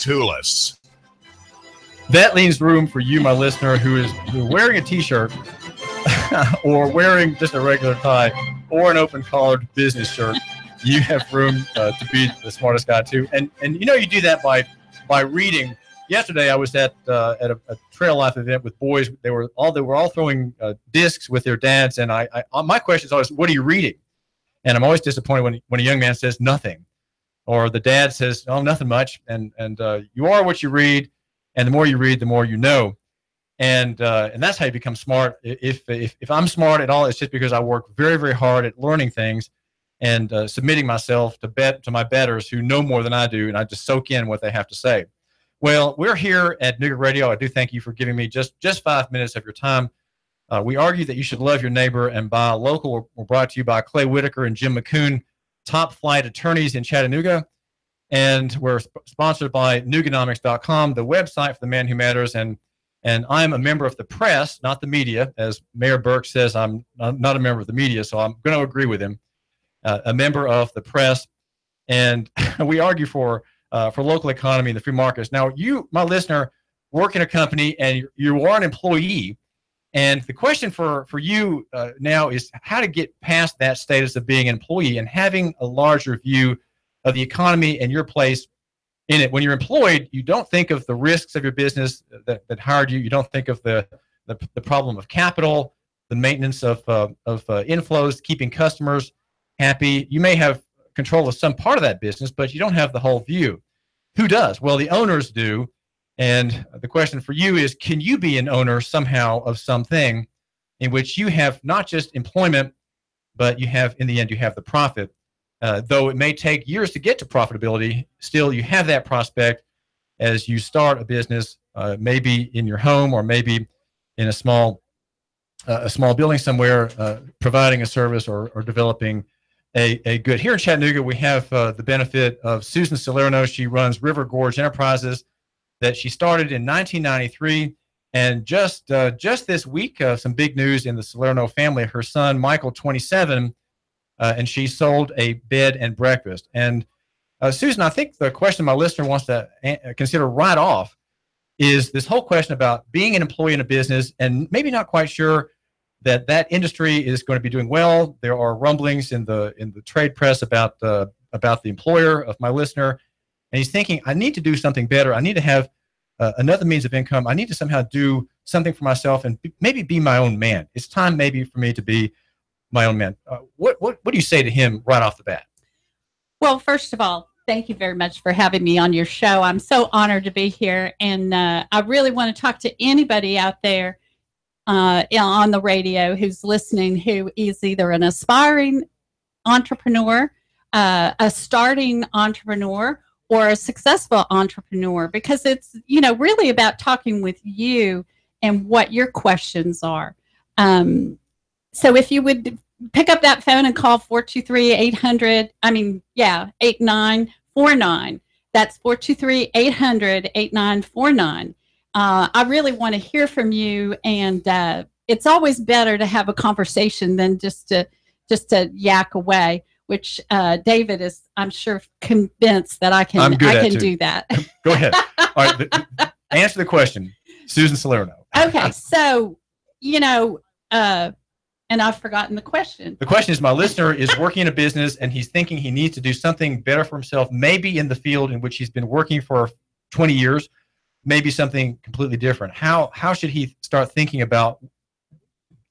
Tulis. That leaves room for you, my listener, who is wearing a T-shirt or wearing just a regular tie or an open-collared business shirt. You have room to be the smartest guy too, and you know you do that by reading. Yesterday, I was at a trail life event with boys. They were all throwing discs with their dads, and I my question is always, "What are you reading?" And I'm always disappointed when a young man says nothing, or the dad says, "Oh, nothing much." And you are what you read, and the more you read, the more you know, and that's how you become smart. If I'm smart at all, it's just because I work very, very hard at learning things and submitting myself to my betters who know more than I do, and I just soak in what they have to say. Well, we're here at Nooga Radio. I do thank you for giving me just 5 minutes of your time. We argue that you should love your neighbor and buy local. We're brought to you by Clay Whitaker and Jim McCoon, top flight attorneys in Chattanooga. And we're sponsored by Nooganomics.com, the website for the man who matters. And I'm a member of the press, not the media. As Mayor Burke says, I'm not a member of the media, so I'm going to agree with him. A member of the press. And we argue for local economy and the free markets. Now, you, my listener, work in a company and you are an employee. And the question for you now is how to get past that status of being an employee and having a larger view of the economy and your place in it. When you're employed, you don't think of the risks of your business that hired you. You don't think of the problem of capital, the maintenance of inflows, keeping customers happy. You may have control of some part of that business, but you don't have the whole view. Who does? Well, the owners do. And the question for you is, can you be an owner somehow of something in which you have not just employment, but you have, in the end, you have the profit. Though it may take years to get to profitability, still you have that prospect as you start a business, maybe in your home or maybe in a small building somewhere, providing a service or developing a good. Here in Chattanooga, we have the benefit of Susan Salerno. She runs River Gorge Enterprises that she started in 1993. And just this week, some big news in the Salerno family. Her son, Michael, 27, and she sold a bed and breakfast. And Susan, I think the question my listener wants to consider right off is this whole question about being an employee in a business and maybe not quite sure that industry is going to be doing well. There are rumblings in the trade press about the employer of my listener, and he's thinking, I need to do something better. I need to have another means of income. I need to somehow do something for myself and maybe be my own man. It's time maybe for me to be my own man. What do you say to him right off the bat? Well, first of all, thank you very much for having me on your show. I'm so honored to be here, and I really want to talk to anybody out there on the radio who's listening, who is either an aspiring entrepreneur, a starting entrepreneur, or a successful entrepreneur, because it's, really about talking with you and what your questions are. So if you would pick up that phone and call 423-8949. That's 423-800-8949. I really want to hear from you, and it's always better to have a conversation than just to yak away, which David is, I'm sure, convinced that I can do that. Go ahead. All right, answer the question, Susan Salerno. Okay, so, and I've forgotten the question. The question is, my listener is working in a business, and he's thinking he needs to do something better for himself, maybe in the field in which he's been working for 20 years, maybe something completely different. How should he start thinking about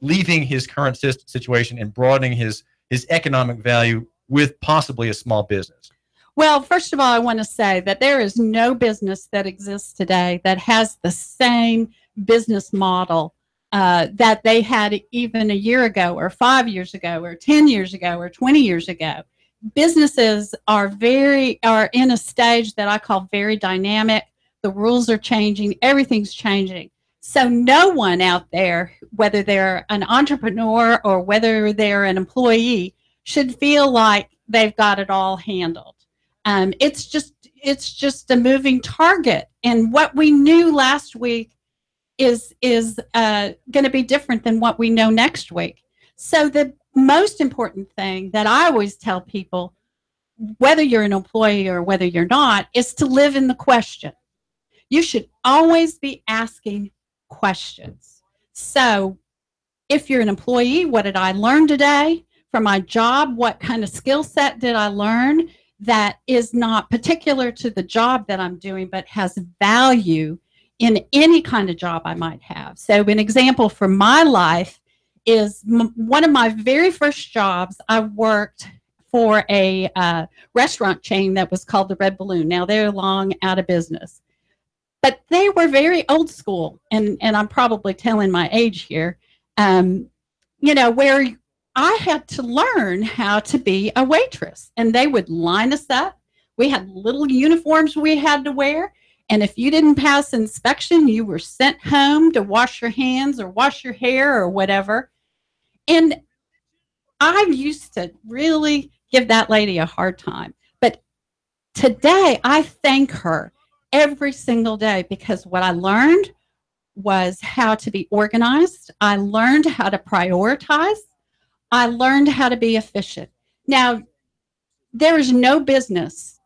leaving his current situation and broadening his economic value with possibly a small business? Well, first of all, I want to say that there is no business that exists today that has the same business model that they had even a year ago or 5 years ago or 10 years ago or 20 years ago. Businesses are in a stage that I call very dynamic. The rules are changing. Everything's changing. So no one out there, whether they're an entrepreneur or whether they're an employee, should feel like they've got it all handled. It's just a moving target. And what we knew last week is going to be different than what we know next week. So the most important thing that I always tell people, whether you're an employee or whether you're not, is to live in the question. You should always be asking questions. So if you're an employee, what did I learn today for my job? What kind of skill set did I learn that is not particular to the job that I'm doing, but has value in any kind of job I might have? So an example from my life is one of my very first jobs. I worked for a restaurant chain that was called the Red Balloon. Now they're long out of business, but they were very old school. And I'm probably telling my age here, where I had to learn how to be a waitress, and they would line us up. We had little uniforms we had to wear. And if you didn't pass inspection, you were sent home to wash your hands or wash your hair or whatever. And I used to really give that lady a hard time. But today, I thank her every single day, because what I learned was how to be organized. I learned how to prioritize. I learned how to be efficient. Now, there is no business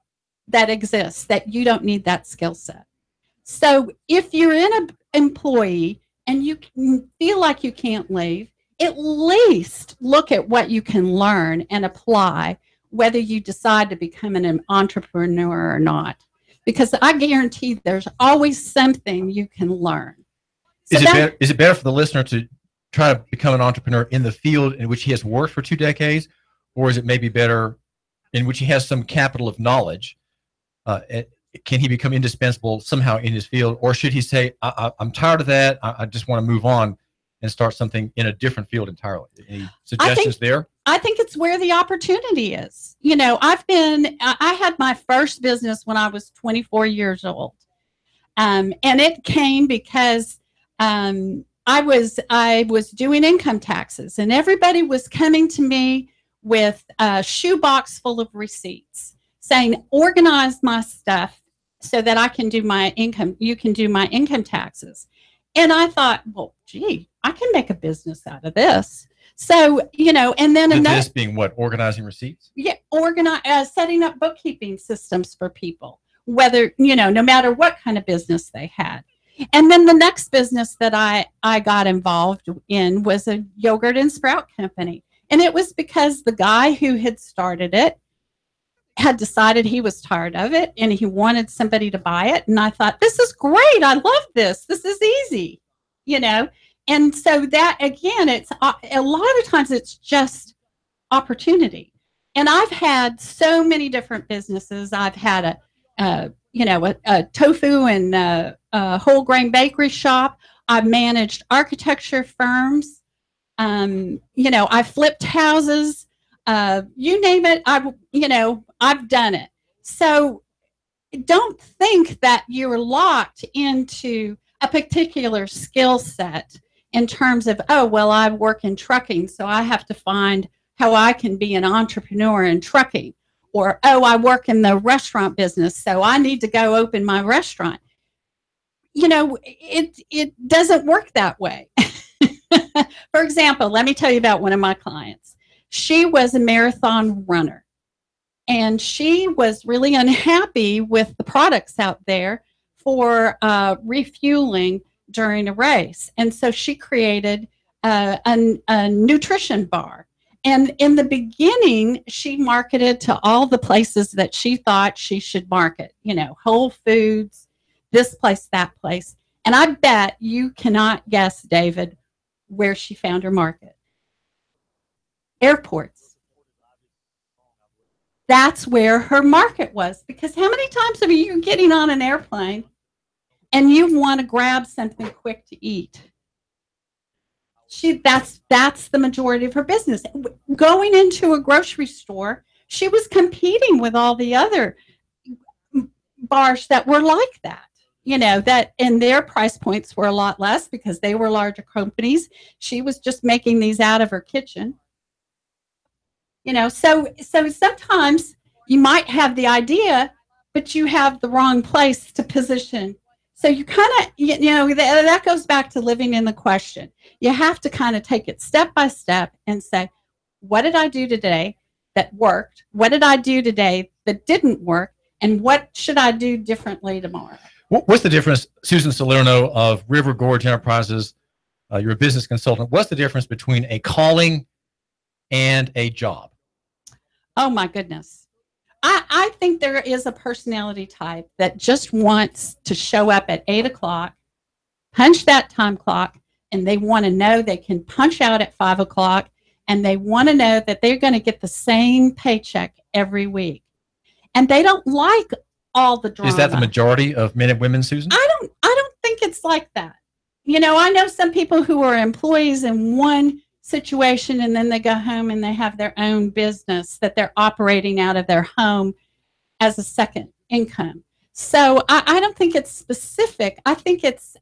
that exists that you don't need that skill set. So if you're an employee and you feel like you can't leave, at least look at what you can learn and apply, whether you decide to become an entrepreneur or not. Because I guarantee there's always something you can learn. So is it better for the listener to try to become an entrepreneur in the field in which he has worked for 2 decades, or is it maybe better in which he has some capital of knowledge? Can he become indispensable somehow in his field, or should he say, I'm tired of that, I just want to move on and start something in a different field entirely? Any suggestions there? I think it's where the opportunity is. I had my first business when I was 24 years old. And it came because I was doing income taxes, and everybody was coming to me with a shoebox full of receipts saying, organize my stuff so that I can do my income. You can do my income taxes. And I thought, well, gee, I can make a business out of this. So, and then this being what? Organizing receipts? Yeah, setting up bookkeeping systems for people, whether, no matter what kind of business they had. And then the next business that I got involved in was a yogurt and sprout company. And it was because the guy who had started it had decided he was tired of it and he wanted somebody to buy it. And I thought, this is great. I love this. This is easy, And so that, again, it's a lot of times it's just opportunity. And I've had so many different businesses. I've had a tofu and a whole grain bakery shop. I've managed architecture firms. I flipped houses. You name it. I've done it. So don't think that you're locked into a particular skill set in terms of, oh, well, I work in trucking, so I have to find how I can be an entrepreneur in trucking. Or, oh, I work in the restaurant business, so I need to go open my restaurant. It doesn't work that way. For example, let me tell you about one of my clients. She was a marathon runner, and she was really unhappy with the products out there for refueling during a race. And so she created a nutrition bar. And in the beginning, she marketed to all the places that she thought she should market, Whole Foods, this place, that place. And I bet you cannot guess, David, where she found her market. Airports. That's where her market was. Because how many times are you getting on an airplane and you want to grab something quick to eat? That's the majority of her business. Going into a grocery store, she was competing with all the other bars that were like that, that and their price points were a lot less because they were larger companies. She was just making these out of her kitchen. So sometimes you might have the idea, but you have the wrong place to position. So you kind of, that goes back to living in the question. You have to kind of take it step by step and say, what did I do today? that worked? What did I do today that didn't work? And what should I do differently tomorrow? What's the difference, Susan Salerno of River Gorge Enterprises? You're a business consultant. What's the difference between a calling and a job? Oh, my goodness. I think there is a personality type that just wants to show up at 8 o'clock, punch that time clock, and they want to know they can punch out at 5 o'clock, and they want to know that they're going to get the same paycheck every week. And they don't like all the drama. Is that the majority of men and women, Susan? I don't think it's like that. You know, I know some people who are employees in one situation and then they go home and they have their own business that they're operating out of their home as a second income. So I don't think it's specific. I think it's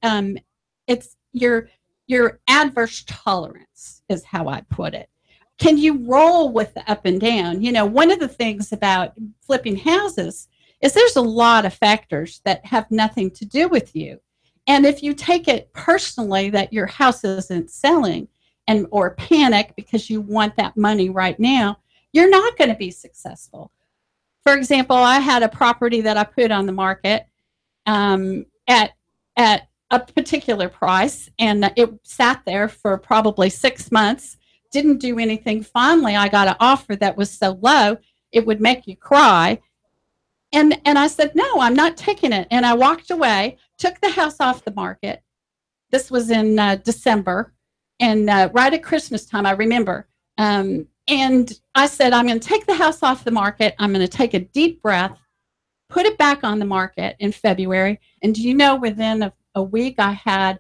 your adverse tolerance is how I put it. Can you roll with the up and down? You know, one of the things about flipping houses is there's a lot of factors that have nothing to do with you. And if you take it personally that your house isn't selling or panic because you want that money right now, you're not going to be successful. For example, I had a property that I put on the market at a particular price, and it sat there for probably 6 months, didn't do anything. Finally, I got an offer that was so low, it would make you cry. And I said, no, I'm not taking it. And I walked away, took the house off the market. This was in December, and right at Christmas time, I remember. And I said, I'm going to take the house off the market. I'm going to take a deep breath, put it back on the market in February. And do you know, within a week, I had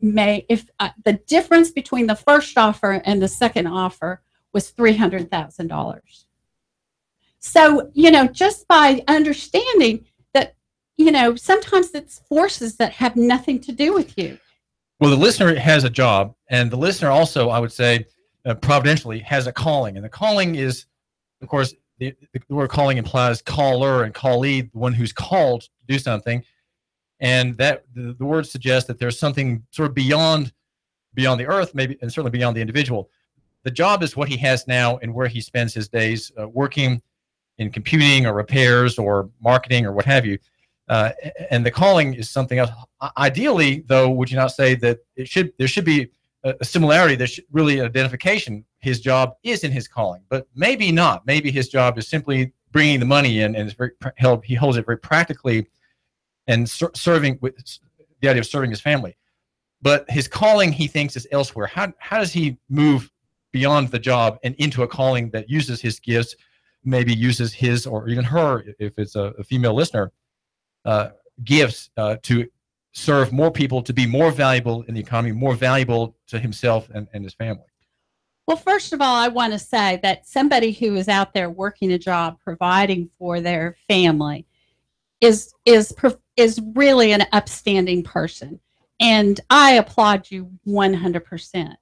the difference between the first offer and the second offer was $300,000. So, you know, just by understanding that, you know, sometimes it's forces that have nothing to do with you. Well, the listener has a job, and the listener also, I would say, providentially, has a calling. And the calling is, of course, the word calling implies caller and callee, the one who's called to do something. And that the word suggests that there's something sort of beyond the earth, maybe, and certainly beyond the individual. The job is what he has now and where he spends his days working in computing or repairs or marketing or what have you. And the calling is something else. Ideally, though, would you not say that there should be a similarity, there's really an identification? His job is in his calling, but maybe not. Maybe his job is simply bringing the money in, and he holds it very practically and serving with the idea of serving his family. But his calling, he thinks, is elsewhere. How does he move beyond the job and into a calling that uses his gifts, maybe uses his or even her, if it's a female listener, gifts to serve more people, to be more valuable in the economy, more valuable to himself and his family? Well, first of all, I want to say that somebody who is out there working a job, providing for their family, is really an upstanding person, and I applaud you 100%.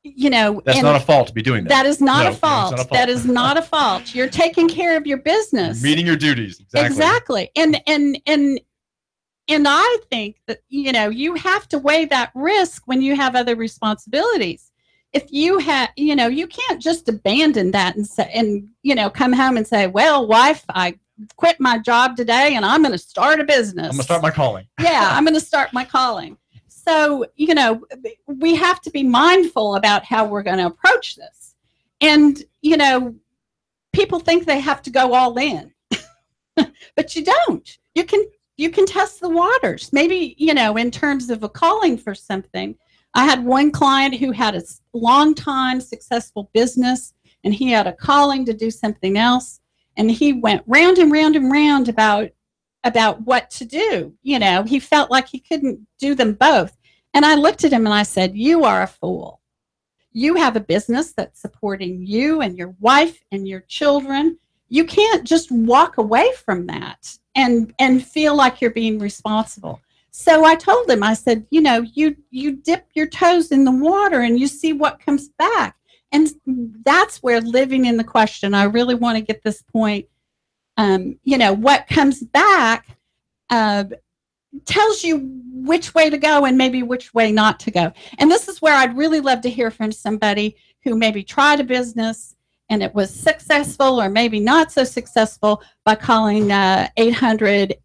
You know, that's not a fault to be doing that. That is not a fault. That is not a fault. You're taking care of your business. You're meeting your duties. Exactly. And I think that, you know, you have to weigh that risk when you have other responsibilities. If you have, you know, you can't just abandon that and say, and, you know, come home and say, well, wife, I quit my job today and I'm going to start a business. I'm going to start my calling. Yeah, I'm going to start my calling. So, you know, we have to be mindful about how we're going to approach this. And, you know, people think they have to go all in, but you don't. You can test the waters. Maybe, you know, in terms of a calling for something. I had one client who had a long time successful business, and he had a calling to do something else. And he went round and round and round about what to do. You know, he felt like he couldn't do them both. And I looked at him and I said, you are a fool. You have a business that's supporting you and your wife and your children. You can't just walk away from that and feel like you're being responsible. So I told him, I said, you know, you dip your toes in the water and you see what comes back. And that's where living in the question, I really want to get this point, you know, what comes back tells you which way to go and maybe which way not to go. And this is where I'd really love to hear from somebody who maybe tried a business and it was successful or maybe not so successful by calling 800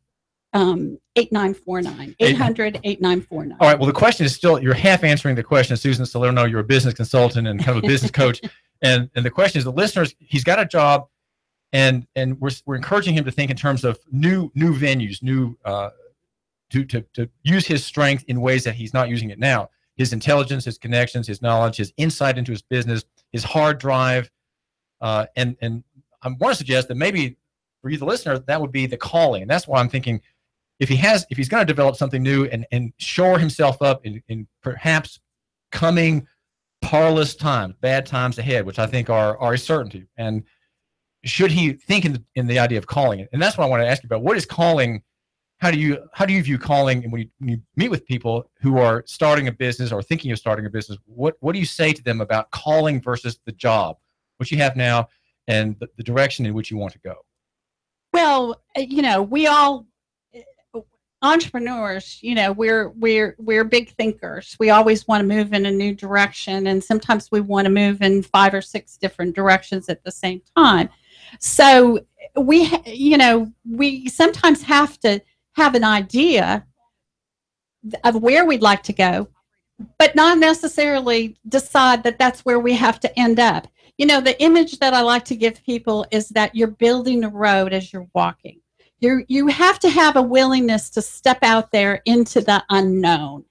8949. 800 8949. All right. Well, the question is still, you're half answering the question, Susan Salerno. You're a business consultant and kind of a business coach. And the question is, the listeners, he's got a job, and we're encouraging him to think in terms of new venues, to use his strength in ways that he's not using it now. His intelligence, his connections, his knowledge, his insight into his business, his hard drive. And I want to suggest that maybe for you, the listener, that would be the calling. And that's why I'm thinking, if he's going to develop something new and shore himself up in perhaps coming parlous times, bad times ahead, which I think are a certainty. And should he think in the idea of calling it? And that's what I want to ask you about. What is calling? How do you view calling? And when you meet with people who are starting a business or thinking of starting a business, what do you say to them about calling versus the job, which you have now, and the direction in which you want to go? Well, we all entrepreneurs, we're big thinkers. We always want to move in a new direction, and sometimes we want to move in 5 or 6 different directions at the same time. So we sometimes have to have an idea of where we'd like to go, but not necessarily decide that that's where we have to end up. The image that I like to give people is that you're building a road as you're walking. You have to have a willingness to step out there into the unknown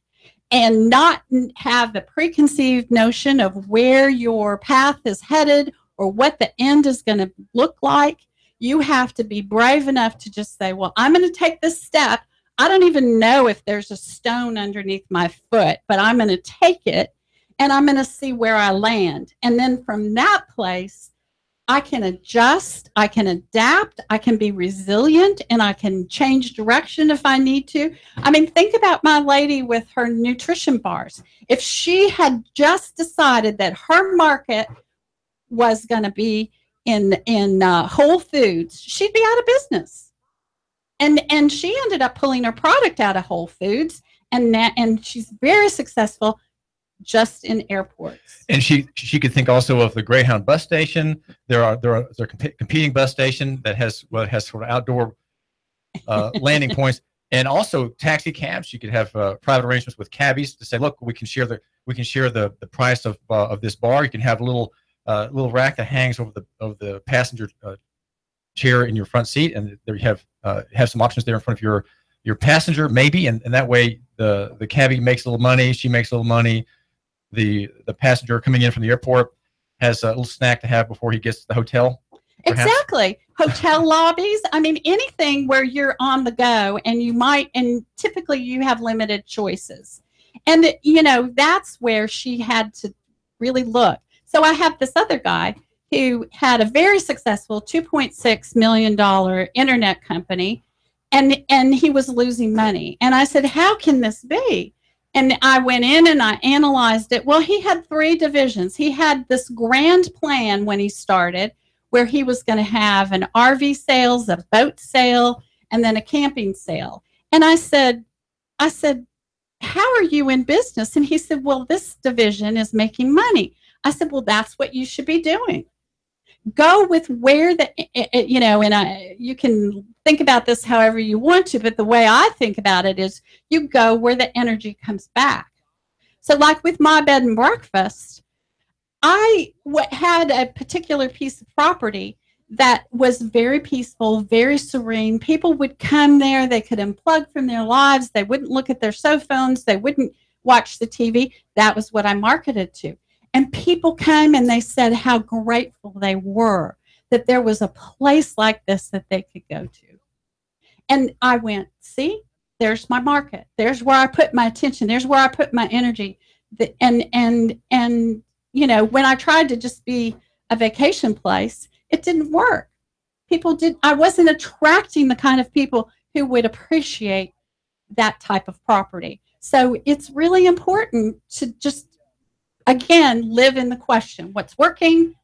and not have the preconceived notion of where your path is headed or what the end is going to look like. You have to be brave enough to just say, well, I'm going to take this step. I don't even know if there's a stone underneath my foot, but I'm going to take it and I'm going to see where I land. And then from that place, I can adjust, I can adapt, I can be resilient, and I can change direction if I need to. I mean, think about my lady with her nutrition bars. If she had just decided that her market was going to be in Whole Foods, she'd be out of business. And she ended up pulling her product out of Whole Foods, and she's very successful just in airports. And she could think also of the Greyhound bus station. There's a competing bus station that has sort of outdoor landing points, and also taxi cabs. She could have private arrangements with cabbies to say, look, we can share the price of this bar. You can have a little rack that hangs over the passenger chair in your front seat, and there you have some options there in front of your passenger, maybe, and that way the cabbie makes a little money, she makes a little money. The passenger coming in from the airport has a little snack to have before he gets to the hotel. Perhaps. Exactly. Hotel lobbies. I mean, anything where you're on the go and typically you have limited choices. And, that's where she had to really look. So I have this other guy who had a very successful $2.6 million internet company, and he was losing money. And I said, how can this be? And I went in and I analyzed it. Well, he had 3 divisions. He had this grand plan when he started where he was going to have an RV sales, a boat sale, and then a camping sale. And I said, how are you in business? And he said, well, this division is making money. I said, well, that's what you should be doing. Go with where you can think about this however you want to, but the way I think about it is you go where the energy comes back. So like with my bed and breakfast, I had a particular piece of property that was very peaceful, very serene. People would come there, they could unplug from their lives, they wouldn't look at their cell phones, they wouldn't watch the TV. That was what I marketed to. And people came and they said how grateful they were that there was a place like this that they could go to. And I went, see, there's my market. There's where I put my attention. There's where I put my energy. And when I tried to just be a vacation place, it didn't work. I wasn't attracting the kind of people who would appreciate that type of property. So it's really important to just, again, live in the question, what's working,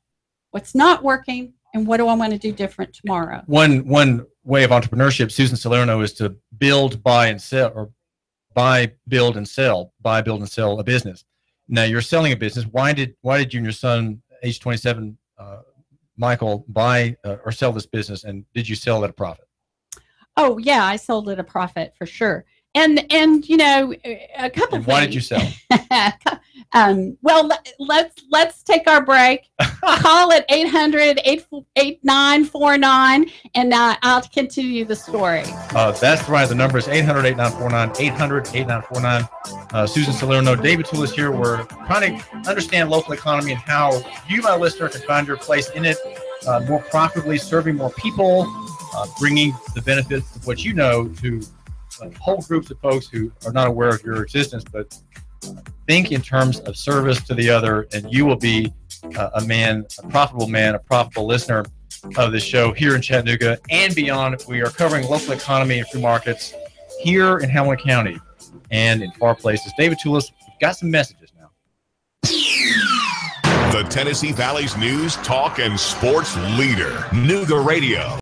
what's not working, and what do I want to do different tomorrow? One way of entrepreneurship, Susan Salerno, is to build, buy, and sell, or buy, build, and sell a business. Now you're selling a business. Why did you and your son, age 27, Michael, buy or sell this business, and did you sell at a profit? Oh yeah, I sold at a profit for sure. And you know, a couple. And why did you sell? Well, let's take our break. Call it 800-889-49, and I'll continue the story. That's right. The number is 800-8949, 800-8949. Susan Salerno, David Tulis here. We're trying to understand local economy and how you, my listener, can find your place in it more profitably, serving more people, bringing the benefits of what you know to whole groups of folks who are not aware of your existence, but think in terms of service to the other, and you will be a profitable listener of this show here in Chattanooga and beyond. We are covering local economy and free markets here in Hamilton County and in far places. David Tulis, we've got some messages now. The Tennessee Valley's news, talk, and sports leader, Nooga Radio.